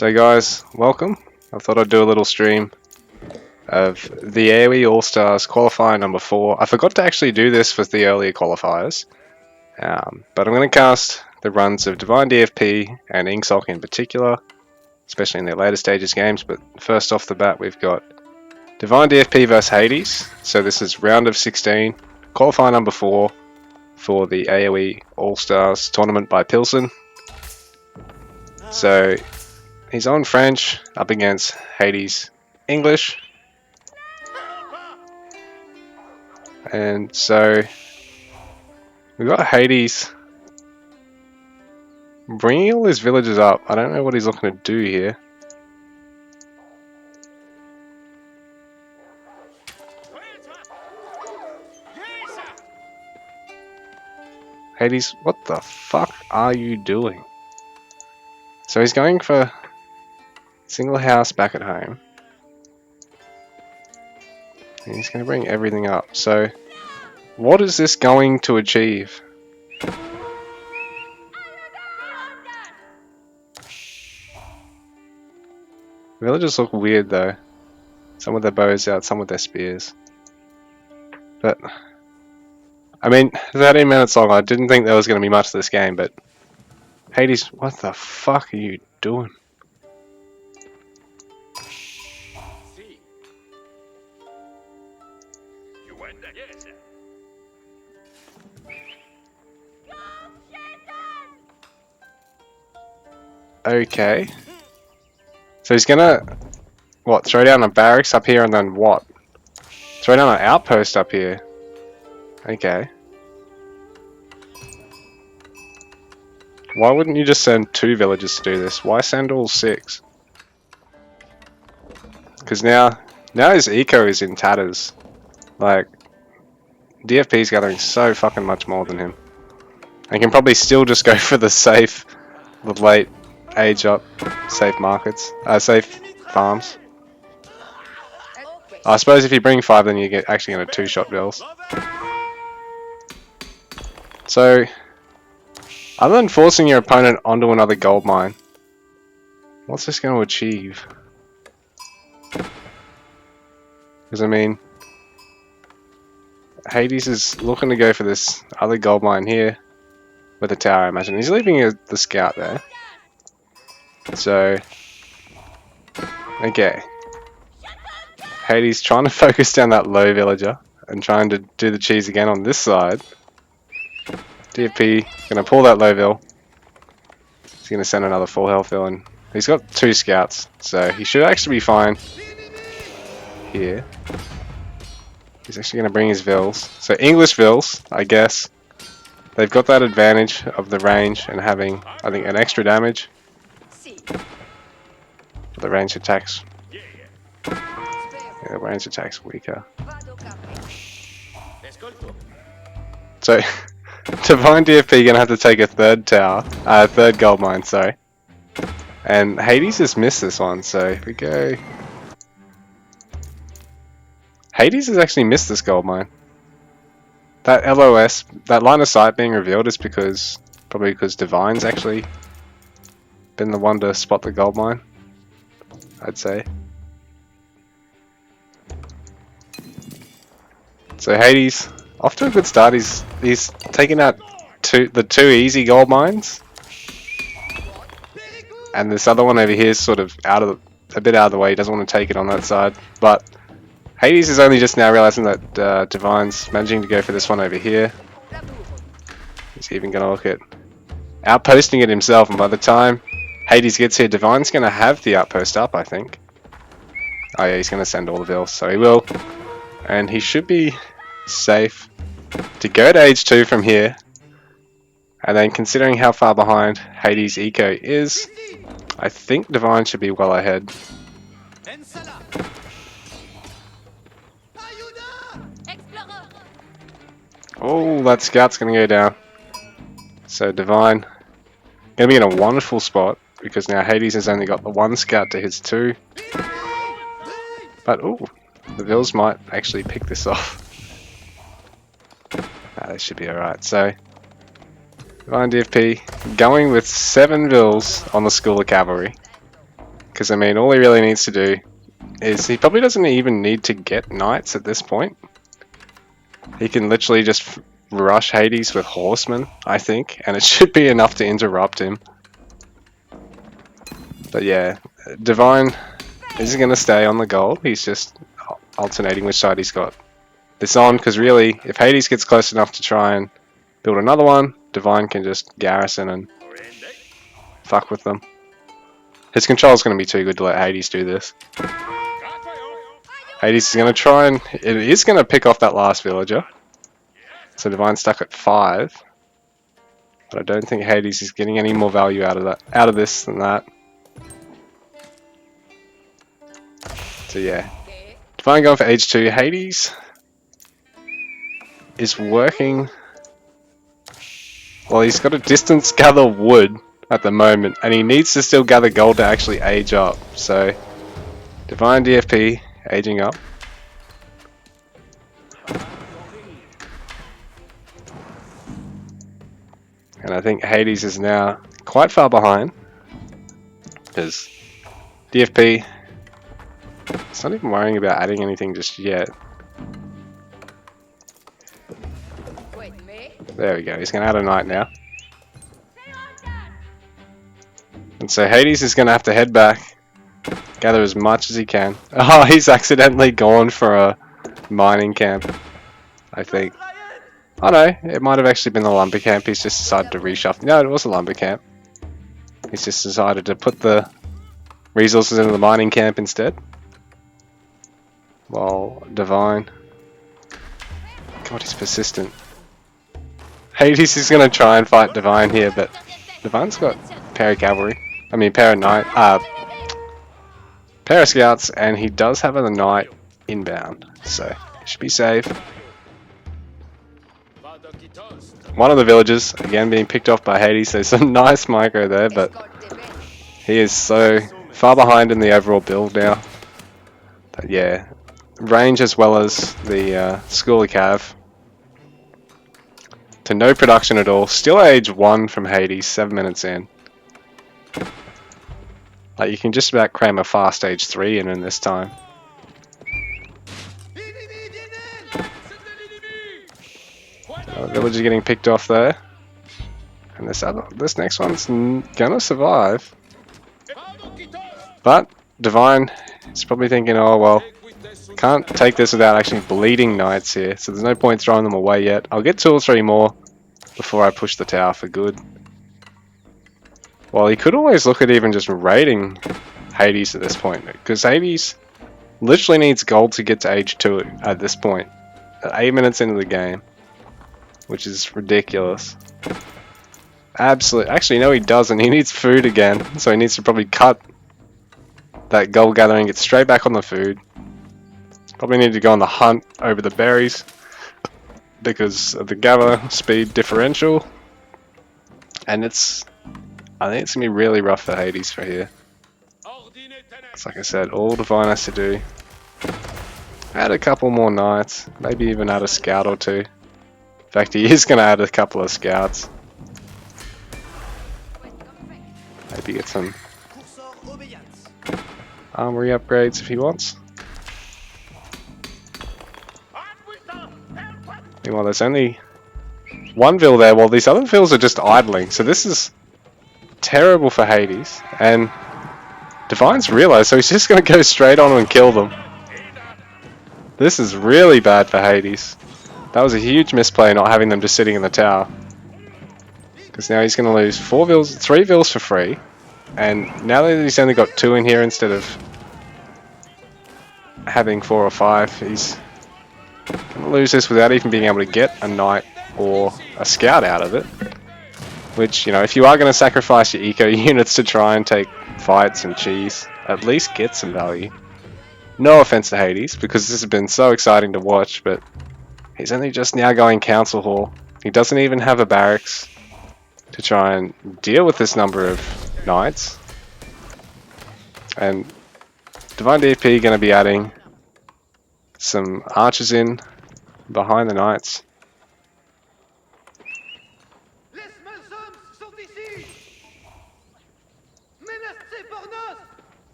So guys, welcome. I thought I'd do a little stream of the AoE All-Stars qualifier number 4. I forgot to actually do this for the earlier qualifiers, but I'm going to cast the runs of DivineDFP and Ingsoc in particular, especially in their later stages games. But first off the bat, we've got DivineDFP vs HADES. So this is round of 16, qualifier number 4 for the AoE All-Stars tournament by Pilsen. So he's on French up against HADES English. And so we've got HADES bringing all his villagers up. I don't know what he's looking to do here. HADES, what the fuck are you doing? So he's going for single house back at home. And he's going to bring everything up. So what is this going to achieve? Villagers look weird though. Some with their bows out, some with their spears. But I mean, 13 minutes long, I didn't think there was going to be much to this game, but HADES, what the fuck are you doing? Okay. So he's gonna, what, throw down a barracks up here and then what? Throw down an outpost up here. Okay. Why wouldn't you just send 2 villagers to do this? Why send all 6? Because now his eco is in tatters. Like, DFP's gathering so fucking much more than him. And can probably still just go for the safe, the late age up, safe markets, safe farms. I suppose if you bring 5, then you get actually going to 2-shot bills. So, other than forcing your opponent onto another gold mine, what's this going to achieve? Because I mean, HADES is looking to go for this other gold mine here with a tower, I imagine. He's leaving the scout there. So, okay. HADES trying to focus down that low villager and trying to do the cheese again on this side. DFP gonna pull that low vill. He's gonna send another full health vill, and he's got 2 scouts, so he should actually be fine here. He's actually gonna bring his vills. So English vills, I guess, they've got that advantage of the range and having, I think, an extra damage. But the range attacks. Yeah, the range attacks weaker. So DivineDFP gonna have to take a third tower, third gold mine, sorry. And HADES has missed this one, so if we go. HADES has actually missed this gold mine. That LOS, that line of sight being revealed is probably because Divine's actually been the one to spot the gold mine, I'd say. So HADES, off to a good start. He's taken out the 2 easy gold mines, and this other one over here is sort of a bit out of the way. He doesn't want to take it on that side, but HADES is only just now realizing that Divine's managing to go for this one over here. He's even going to look at outposting it himself, and by the time HADES gets here, Divine's going to have the outpost up, I think. Oh yeah, he's going to send all the vills, so he will. And he should be safe to go to age 2 from here. And then considering how far behind HADES eco is, I think Divine should be well ahead. Oh, that scout's going to go down. So Divine going to be in a wonderful spot, because now HADES has only got the 1 scout to his 2. But oh, the vills might actually pick this off. Nah, this should be alright. So DivineDFP going with 7 vills on the School of Cavalry. Because I mean, all he really needs to do is he probably doesn't even need to get knights at this point. He can literally just rush Hades with horsemen, I think, and it should be enough to interrupt him. But yeah, Divine isn't going to stay on the gold. He's just alternating which side he's got this on, because really, if Hades gets close enough to try and build another one, Divine can just garrison and fuck with them. His control's going to be too good to let Hades do this. Hades is going to try and... It is going to pick off that last villager. So Divine's stuck at 5. But I don't think Hades is getting any more value out of this than that. So yeah. Divine going for H2. Hades is working... Well, he's got to distance gather wood at the moment, and he needs to still gather gold to actually age up. So, DivineDFP aging up. And I think Hades is now quite far behind, because DFP is not even worrying about adding anything just yet. There we go, he's going to add a knight now. And so Hades is going to have to head back, gather as much as he can. Oh, he's accidentally gone for a mining camp, I think. Oh no, it might have actually been the lumber camp. He's just decided to reshuffle. No, it was a lumber camp. He's just decided to put the resources into the mining camp instead. While Divine... God, he's persistent. Hades is going to try and fight Divine here, but Divine's got pair of cavalry. I mean, pair of scouts, and he does have a knight inbound, so he should be safe. One of the villagers, again, being picked off by Hades, so some nice micro there, but he is so far behind in the overall build now. But yeah, range as well as the School of Cav. To no production at all. Still age 1 from Hades, 7 minutes in. Like, you can just about cram a fast age 3 in this time. Villager getting picked off there. And this next one's gonna survive. But Divine is probably thinking, oh well, can't take this without actually bleeding knights here, so there's no point throwing them away yet. I'll get 2 or 3 more before I push the tower for good. Well, he could always look at even just raiding Hades at this point, because Hades literally needs gold to get to age 2 at this point, at 8 minutes into the game, which is ridiculous. Absolutely. Actually, no, he doesn't. He needs food again, so he needs to probably cut that gold gathering, get straight back on the food. Probably need to go on the hunt over the berries because of the gather speed differential, and I think it's gonna be really rough for Hades for here. It's like I said, all Divine has to do, add a couple more knights, maybe even add a scout or 2. In fact, he is gonna add a couple of scouts. Maybe get some armory upgrades if he wants. Meanwhile, there's only 1 vill there, while these other vills are just idling. So this is terrible for Hades. And Divine's realized, so he's just going to go straight on and kill them. This is really bad for Hades. That was a huge misplay not having them just sitting in the tower. Because now he's going to lose 3 vills for free. And now that he's only got 2 in here instead of having 4 or 5, he's going to lose this without even being able to get a knight or a scout out of it. Which, you know, if you are going to sacrifice your eco units to try and take fights and cheese, at least get some value. No offense to Hades, because this has been so exciting to watch, but he's only just now going Council Hall. He doesn't even have a barracks to try and deal with this number of knights. And DivineDFP going to be adding some archers in behind the knights.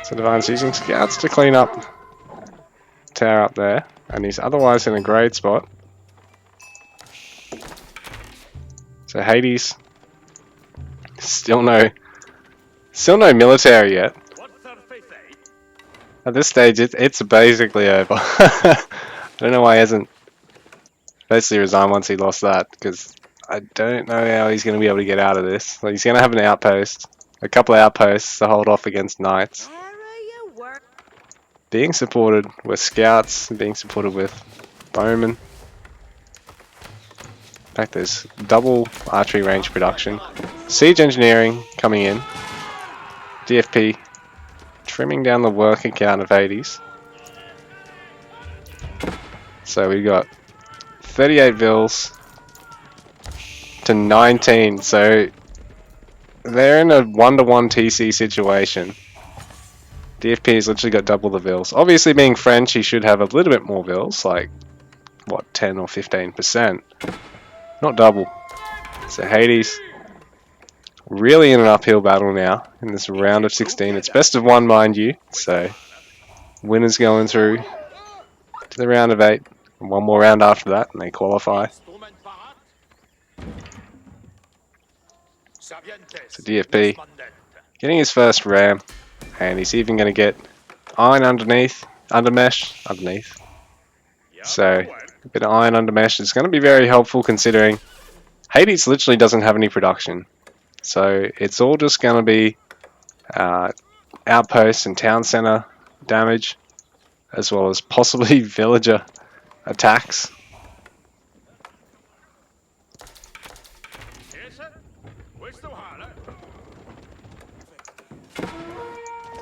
So Divine's using scouts to clean up tower up there, and he's otherwise in a great spot. So Hades, still no military yet. At this stage, it's basically over. I don't know why he hasn't basically resigned once he lost that, because I don't know how he's going to be able to get out of this. Like, he's going to have an outpost, a couple of outposts to hold off against knights. Being supported with scouts, being supported with bowmen. In fact, there's double archery range production. Siege engineering coming in. DFP trimming down the working count of 80s. So we got 38 vills to 19. So they're in a 1-to-1 TC situation. DFP has literally got double the vills. Obviously, being French, he should have a little bit more vills, like what, 10 or 15%. Not double. So Hades really in an uphill battle now in this round of 16. It's best of 1, mind you. So winners going through to the round of 8. And one more round after that, and they qualify. So DFP getting his first ram, and he's even going to get iron underneath, underneath. So a bit of iron under mesh is going to be very helpful, considering Hades literally doesn't have any production. So it's all just going to be outposts and town center damage, as well as possibly villager attacks.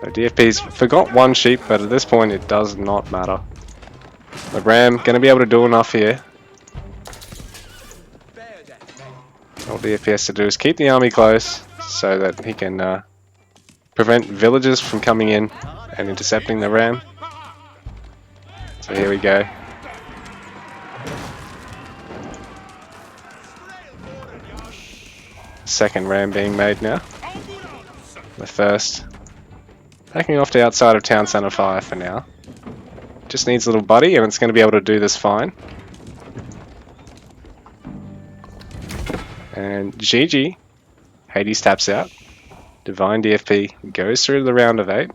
So DFP's forgot one sheep, but at this point it does not matter. The ram going to be able to do enough here. All DFP has to do is keep the army close so that he can prevent villagers from coming in and intercepting the ram. So here we go. Second ram being made now. The first backing off to outside of town center 5 for now. Just needs a little buddy, and it's going to be able to do this fine. And GG. Hades taps out. DivineDFP goes through to the round of 8.